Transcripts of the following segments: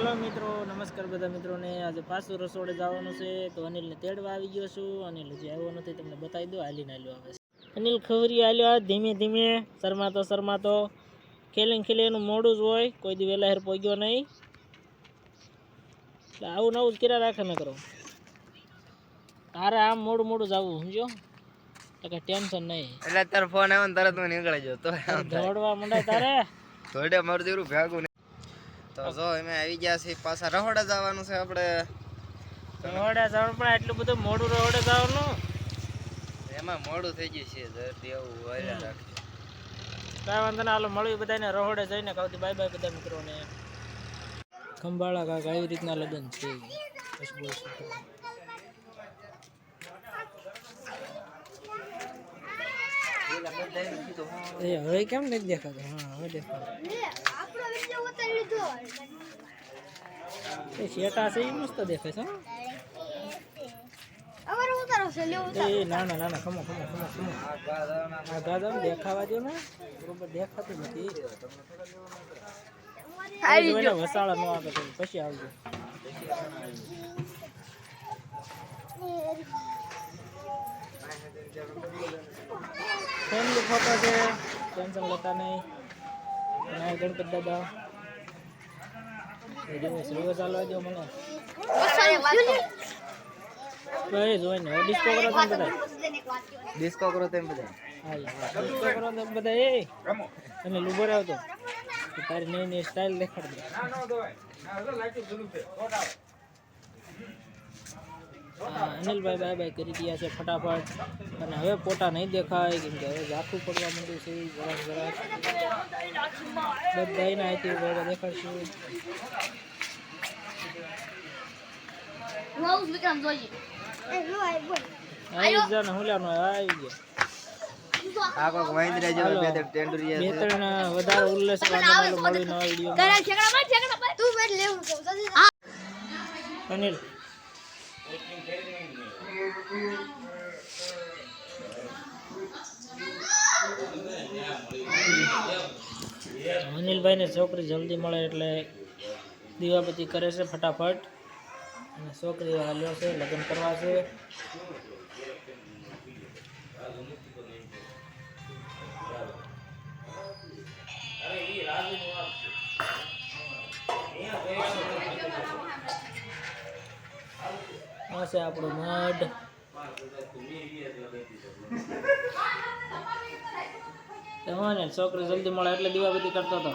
હાલો મિત્રો, નમસ્કાર બધા મિત્રોને. આજે પાછું રસોડે જવાનું છે તો અનિલને તેડવા આવી ગયો છું. અનિલ હજી આવ્યો નથી, તમને બતાવી દો. હાલીને હાલ્યો આવે છે અનિલ ખવરી, હાલ્યો ધીમે ધીમે, શરમાતો ખેલી એનું મોડું જ હોય, કોઈ દી વહેલા હેર પહોંચ્યો નહીં. એટલે આવું નવું જ કર્યા રાખે ન કરો. તારે આમ મોડું જવું, સમજો, એટલે કઈ ટેન્શન નહીં. એટલે તારો ફોન આવ્યો ને તરત હું નીકળી ગયો તો દોડવા મંડાય તારે થોડે મારું જેવું ભેગું તો જો અમે આવી ગયા છીએ. પાછા રહોડા જવાનું છે આપણે. રહોડા જવાનું પણ એટલું બધું મોડું રહોડે જવાનું, એમાં મોડું થઈ ગયું છે. જલ્દી એવું વાયરા રાખજો. કાંઈ વાંધો ના. હાલો મળ્યું બધાને રહોડે જઈને. કહું બાય બાય બધા મિત્રોને. ખંભાળા કાકા આવી રીતના લગ્ન છે. હવે કેમ નથી દેખાતો? હા, હવે દેખાતો. શેટા છે એ મસ્ત દેખાય છે. ના ખમો આ ગાદા દેખાવા દો ને, બરોબર દેખાતું નથી. વસાળા ન આવે પછી આવજો. ફેમિલી ફોટો છે, ટેન્શન લેતા નહીં. ગણપત દાદા ચાલવા દો મને. જોઈને ડિસ્કો કરો તેમ બધા. તમે લુબો રહ્યો તો તારી નવી સ્ટાઇલ દેખાડ દે. અનિલભાઈ બાય બાય કરી રહ્યા છે ફટાફટ. અને હવે ફોટા નહીં દેખાય, કેમ કે હવે ઝાખું પડવા માંડ્યું છે. જરાક બધાને આથી દેખાડશું. આવી જા ને, હું લેવાનો આવી ગયા. આ કોક વાંદરા જેવો બે ટેન્ડુરિયા છે. બે ત્રણ વધારે ઉલ્લેસ વાળો મળી નવા વિડિયો. અનિલ અનિલભાઈ ને છોકરી જલ્દી મળે એટલે દીવાબત્તી કરે છે ફટાફટ. અને છોકરી હાલ્યો છે, લગ્ન કરવા છે. આ છે આપણો મઢ. છોકરી જલ્દી મળે એટલે દીવાબત્તી કરતો હતો.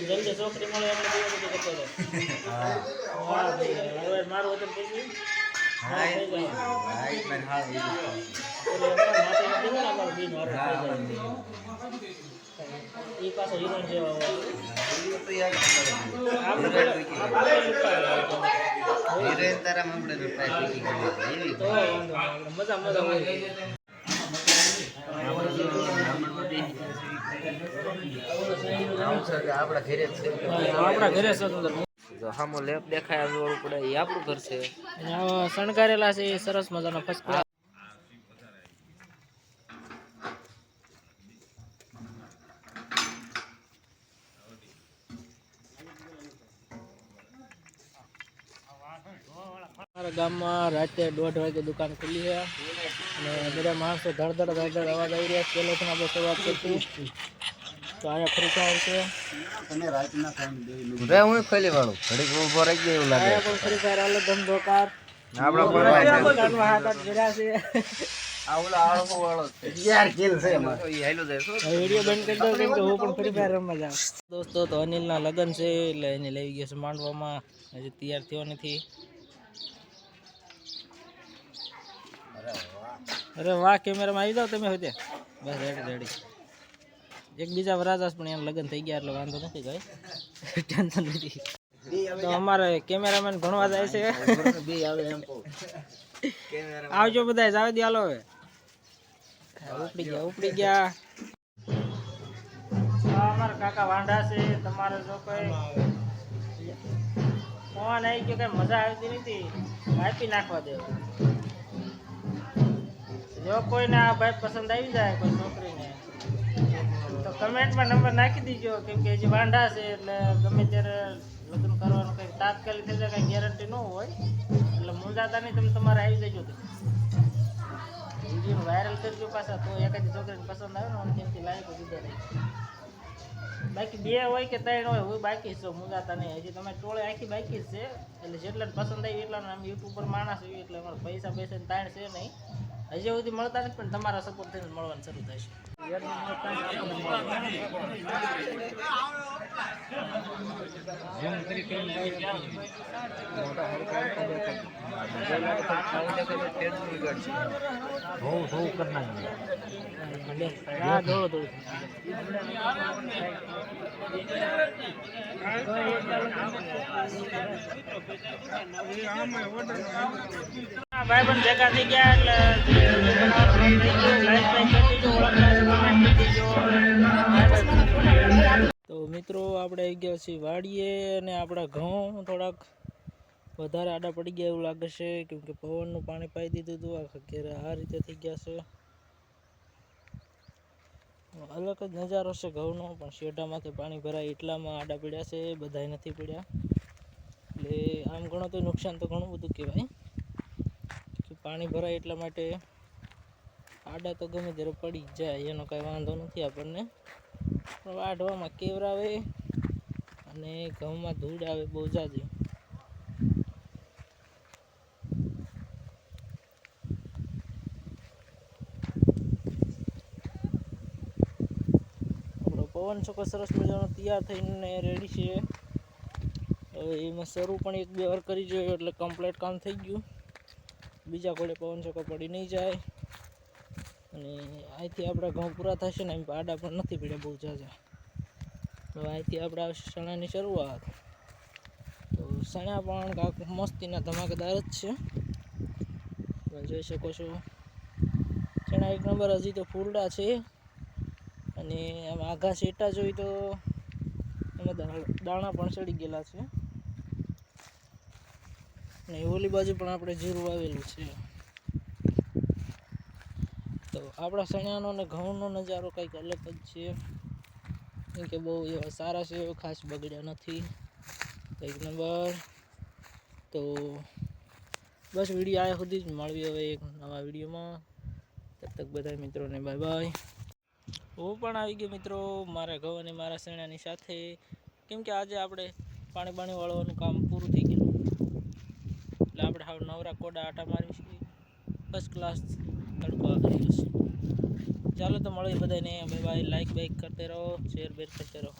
જલ્દી છોકરી મળે એટલે દીવાબત્તી કરતો હતો. હવે મારું હતું પછી એ પાછો હિરોઈન જેવા મજા આપણા ઘરે સામો લેપ દેખાય આવવું પડે. એ આપણું ઘર છે. શણગારેલા છે સરસ મજાના ફર્સ્ટ ક્લાસ. અમારા ગામમાં રાતે 1:30 વાગે દુકાન ખુલી છે અને બધા માણસો ધડધડ અવાજ આવી રહ્યા છે. પહેલેથી આપણે શરૂઆત કરશું તો અહીંયા ખરીદવા આવશે. હું ખોલી વાળું ઘડીક ઉભો રહી ગયો એવું લાગે. પણ ખરીદાર હાલ ધંધોકાર આપણો હાથ ભર્યા છે. વિડીયો બંધ કરી દો, કેમ કે હું પણ ફ્રી ફાયર રમવા જાઉં. દોસ્તો, તો અનિલના લગ્ન છે એટલે એને લઈ ગયા છે માંડવામાં. હજી તૈયાર થયો નથી. અરે વાહ, કેમેરામાં આવી જાવ તમે. હવે બસ રેડી. એક બીજા વરાજાસ પણ એમ લગ્ન થઈ ગયા એટલે વાંધો નથી, કઈ ટેન્શન નથી. તો અમારે કેમેરામેન ભણવા જાય છે. આવજો બધા, જાવ દે. હાલો હવે ઉપડી ગયા. અમારા કાકા વાંઢા છે. તમારે જો કોઈ ફોન આવી ગયો, કઈ મજા આવતી નથી, કાપી નાખવા દે. જો કોઈને આ ભાઈ પસંદ આવી જાય, કોઈ છોકરીને, તો કમેન્ટમાં નંબર નાખી દીજો, કેમ કે હજી વાંઢા છે એટલે ગમે ત્યારે લગ્ન કરવાનું કંઈક તાત્કાલિક થઈ જાય, કંઈ ગેરંટી ન હોય. એટલે મૂંઝાતા નહીં, તમે તમારે આવી જજો. વિડીયો વાયરલ કરજો પાછા, તો એકાદી છોકરીને પસંદ આવે ને અને તેમથી લાયકો દીધા રહી. બાકી 2 હોય કે 3 હોય, હું બાકી છું, મૂંઝાતા નહીં. હજી તમે ટોળે આખી બાકી જ છે. એટલે જેટલાને પસંદ આવી એટલાને આમ યુટ્યુબર માણસ હોય એટલે અમારે પૈસાની તાણ છે નહીં. હજી સુધી મળતા નથી, પણ તમારા સપોર્ટ થઈને મળવાનું શરૂ થશે. ભાઈ પણ ભેગા થઈ ગયા એટલે તો મિત્રો આપણે આવી ગયા છીએ વાડીએ, અને આપણા ઘઉં થોડાક વધારે આડા પડી ગયા એવું લાગે છે, કેમ કે પવનનું પાણી પાઈ દીધું હતું. આખા ઘેરે આ રીતે થઈ ગયા છે. અલગ જ નજારો છે ઘઉંનો, પણ શેઢામાંથી પાણી ભરાય એટલામાં આડા પડ્યા છે, બધાય નથી પડ્યા. એટલે આમ ગણો તો નુકસાન તો ઘણું બધું કહેવાય, કે પાણી ભરાય એટલા માટે આડા તો ગમે ત્યારે પડી જ જાય, એનો કાંઈ વાંધો નથી આપણને. પણ વાઢવામાં કેવરાવે અને ઘઉંમાં ધૂળ આવે બહુ જાજી. પવન છોકો સરસ મજાનો તૈયાર થઈને રેડી છે. હવે એમાં શરૂ પણ 1-2 વાર કરી જોયો એટલે કમ્પ્લીટ કામ થઈ ગયું. બીજા કોડે પવન છોકો પડી નહીં જાય. અને અહીંથી આપણા ઘઉં પૂરા થશે ને, એમ આડા પણ નથી પડ્યા બહુ ઝાઝા. હવે અહીંથી આપણે આવશે ચણાની શરૂઆત. તો ચણા પણ કાંક મસ્તીના ધમાકેદાર જ છે, તમે જોઈ શકો છો. ચણા 1 નંબર, હજી તો ફૂલડા છે. અને આમ આઘા શેટા જોઈ તો એમાં દાણા પણ ચડી ગયેલા છે. અને ઓલી બાજુ પણ આપણે જીરું વાવેલું છે. તો આપણા ચણાનો અને ઘઉંનો નજારો કંઈક અલગ જ છે, કેમ કે બહુ એવા સારા છે, ખાસ બગડ્યા નથી. 1 નંબર. તો બસ વિડીયો આવ્યા સુધી જ, મળવી હવે એક નવા વિડીયોમાં. તબ તક બધા મિત્રોને બાય બાય. હું પણ આવી ગયો મિત્રો મારા ઘઉં અને મારા ચણાની સાથે, કેમ કે આજે આપણે પાણી વાળવાનું કામ પૂરું થઈ ગયું. એટલે આપણે હાવ નવરા કોડા આટા મારી છીએ, ફર્સ્ટ ક્લાસ તડકો આવી ગયો છે. ચાલો તો મળીએ બધાને, બાય બાય. લાઈક બાઈક કરતે રહો, શેર બેર કરતે રહો.